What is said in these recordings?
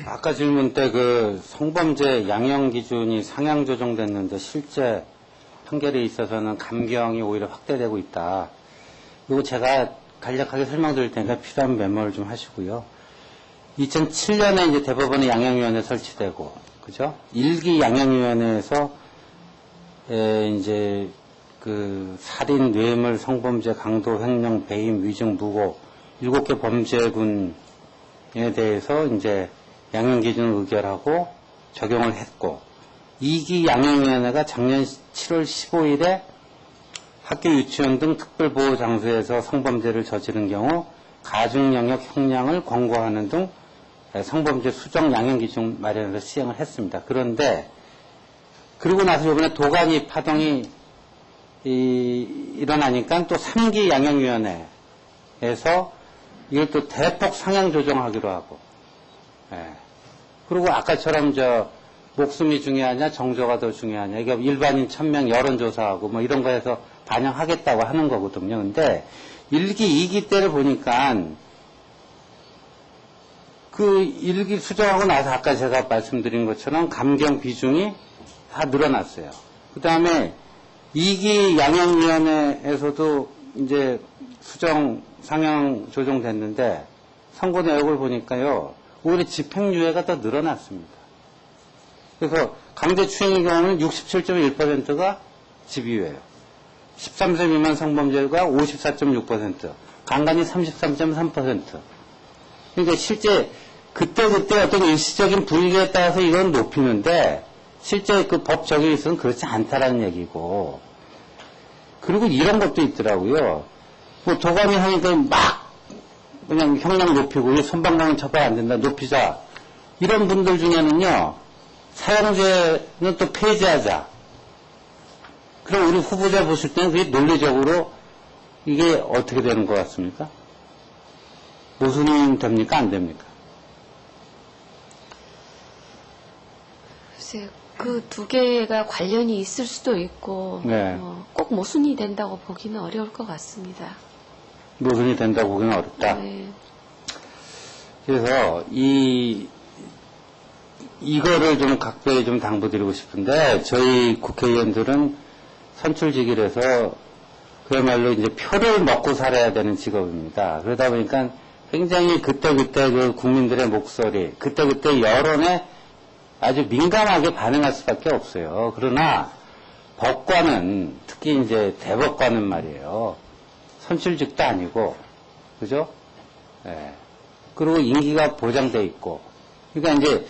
아까 질문 때 그 성범죄 양형 기준이 상향 조정됐는데 실제 판결에 있어서는 감경이 오히려 확대되고 있다. 이거 제가 간략하게 설명드릴 테니까 필요한 메모를 좀 하시고요. 2007년에 이제 대법원의 양형위원회 설치되고, 그죠? 1기 양형위원회에서 이제 그 살인, 뇌물, 성범죄, 강도, 횡령, 배임, 위증, 무고 7개 범죄군에 대해서 이제 양형 기준을 의결하고 적용을 했고, 2기 양형위원회가 작년 7월 15일에 학교, 유치원 등 특별보호 장소에서 성범죄를 저지른 경우 가중영역 형량을 권고하는 등 성범죄 수정 양형 기준 마련해서 시행을 했습니다. 그런데 그리고 나서 이번에 도가니 파동이 일어나니까 또 3기 양형위원회에서 이걸 또 대폭 상향 조정하기로 하고, 그리고 아까처럼 목숨이 중요하냐 정조가 더 중요하냐, 이게 일반인 1000명 여론조사하고 뭐 이런 거에서 반영하겠다고 하는 거거든요. 근데 1기, 2기 때를 보니까 그 1기 수정하고 나서 아까 제가 말씀드린 것처럼 감경 비중이 다 늘어났어요. 그 다음에 2기 양형위원회에서도 이제 수정, 상향 조정됐는데 선고 내역을 보니까요, 오히려 집행유예가 더 늘어났습니다. 그래서 강제추행의 경우는 67.1%가 집유예요. 13세 미만 성범죄가 54.6%, 강간이 33.3%. 그러니까 실제 그때그때 어떤 일시적인 불이익에 따라서 이건 높이는데 실제 그 법 적용에 있어서는 그렇지 않다라는 얘기고, 그리고 이런 것도 있더라고요. 뭐 도감이 하니까 막 그냥 형량 높이고 선방강은 처벌 안 된다, 높이자. 이런 분들 중에는요, 사형제는 또 폐지하자. 그럼 우리 후보자 보실 때는 그게 논리적으로 이게 어떻게 되는 것 같습니까? 모순이 됩니까? 안 됩니까? 글쎄요. 그 두 개가 관련이 있을 수도 있고, 네. 꼭 모순이 된다고 보기는 어려울 것 같습니다. 모순이 된다고 보기는 어렵다. 네. 그래서 이거를 좀 각별히 좀 당부드리고 싶은데, 저희 국회의원들은 선출직이라서 그야말로 이제 표를 먹고 살아야 되는 직업입니다. 그러다 보니까 굉장히 그때그때 그 국민들의 목소리, 그때그때 여론에 아주 민감하게 반응할 수밖에 없어요. 그러나 법관은, 특히 이제 대법관은 말이에요, 선출직도 아니고, 그죠? 그리고 임기가 보장돼 있고, 그러니까 이제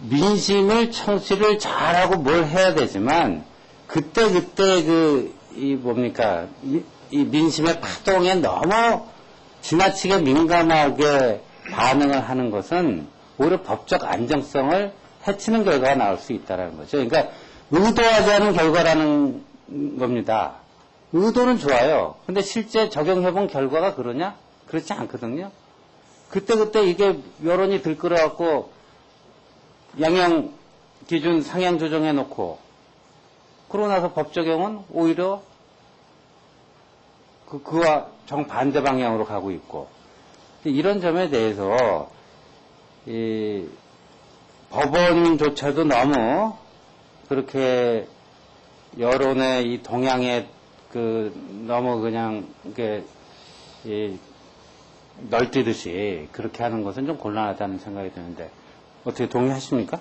민심을 청취를 잘하고 뭘 해야 되지만, 그때그때 이 민심의 파동에 너무 지나치게 민감하게 반응을 하는 것은 오히려 법적 안정성을 해치는 결과가 나올 수 있다는 거죠. 그러니까 의도하지 않은 결과라는 겁니다. 의도는 좋아요. 근데 실제 적용해본 결과가 그러냐? 그렇지 않거든요. 그때그때 이게 여론이 들끓어갖고 양형 기준 상향 조정해놓고 그러고 나서 법 적용은 오히려 그와 정반대 방향으로 가고 있고, 이런 점에 대해서 법원조차도 너무 그렇게 여론의 이 동향에 너무 그냥 이렇게 널뛰듯이 그렇게 하는 것은 좀 곤란하다는 생각이 드는데, 어떻게 동의하십니까?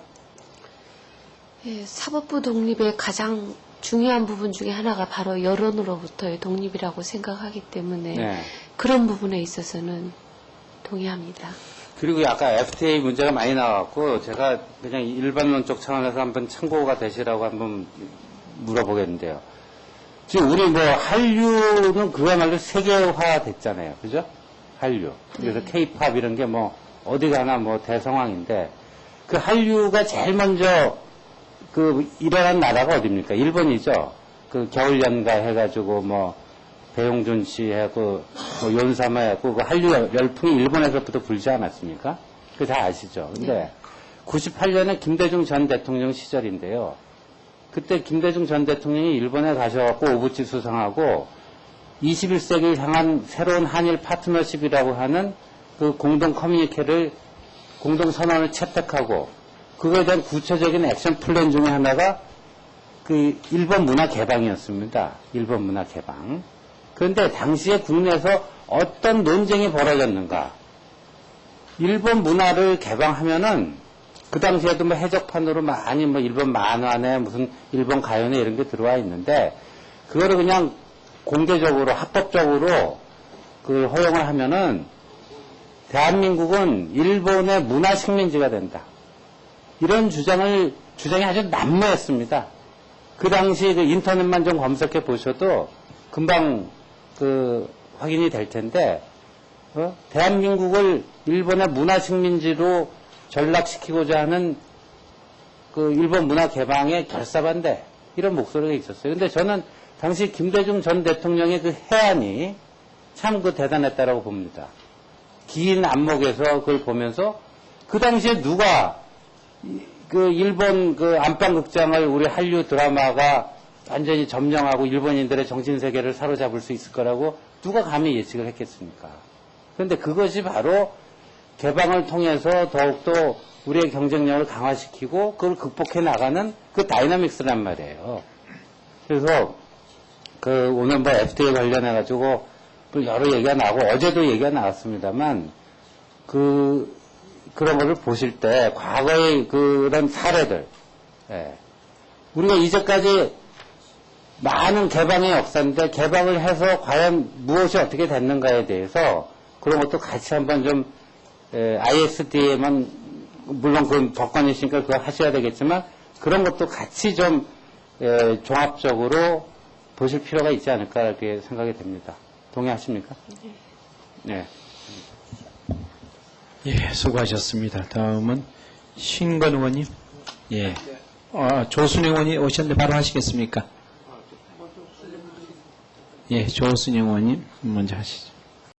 예, 사법부 독립의 가장 중요한 부분 중에 하나가 바로 여론으로부터의 독립이라고 생각하기 때문에 네. 그런 부분에 있어서는 동의합니다. 그리고 아까 FTA 문제가 많이 나왔고, 제가 그냥 일반론적 차원에서 한번 참고가 되시라고 한번 물어보겠는데요. 지금 우리 한류는 그야말로 세계화 됐잖아요. 그죠? 한류. 그래서 K-팝 이런 게 어디 가나 대성황인데, 그 한류가 제일 먼저 일어난 나라가 어딥니까? 일본이죠. 그 겨울연가 해가지고 배용준 씨 하고 연사마 했고 그 한류 열풍이 일본에서부터 불지 않았습니까? 그거 다 아시죠? 근데 98년에 김대중 전 대통령 시절인데요. 그때 김대중 전 대통령이 일본에 가셔갖고 오부치 수상하고 21세기를 향한 새로운 한일 파트너십이라고 하는 그 공동 커뮤니케를 공동선언을 채택하고 그거에 대한 구체적인 액션 플랜 중에 하나가 그 일본 문화 개방이었습니다. 일본 문화 개방. 그런데 당시에 국내에서 어떤 논쟁이 벌어졌는가. 일본 문화를 개방하면은 그 당시에도 뭐 해적판으로 많이 뭐 일본 만화네 무슨 일본 가요네 이런 게 들어와 있는데 그거를 그냥 공개적으로 합법적으로 그 허용을 하면은 대한민국은 일본의 문화 식민지가 된다. 이런 주장이 아주 난무했습니다. 그 당시 그 인터넷만 좀 검색해 보셔도 금방 그 확인이 될 텐데, 대한민국을 일본의 문화 식민지로 전락시키고자 하는 그 일본 문화 개방에 결사반대 이런 목소리가 있었어요. 근데 저는 당시 김대중 전 대통령의 그 해안이 참 그 대단했다라고 봅니다. 긴 안목에서 그걸 보면서 그 당시에 누가 그 일본 그 안방극장을 우리 한류 드라마가 완전히 점령하고 일본인들의 정신세계를 사로잡을 수 있을 거라고 누가 감히 예측을 했겠습니까? 그런데 그것이 바로 개방을 통해서 더욱더 우리의 경쟁력을 강화시키고 그걸 극복해 나가는 그 다이나믹스란 말이에요. 그래서 그 오늘 뭐 FTA 관련해 가지고 여러 얘기가 나오고 어제도 얘기가 나왔습니다만 그런 거를 보실 때 과거의 그런 사례들, 우리가 이제까지 많은 개방의 역사인데 개방을 해서 과연 무엇이 어떻게 됐는가에 대해서 그런 것도 같이 한번 좀 ISD에만 물론 그 법관이시니까 그거 하셔야 되겠지만 그런 것도 같이 좀 종합적으로 보실 필요가 있지 않을까 이렇게 생각이 됩니다. 동의하십니까? 네. 예, 수고하셨습니다. 다음은 신건 의원님. 예. 조순영 의원이 오셨는데 바로 하시겠습니까? 예, 조순영 의원님 먼저 하시죠.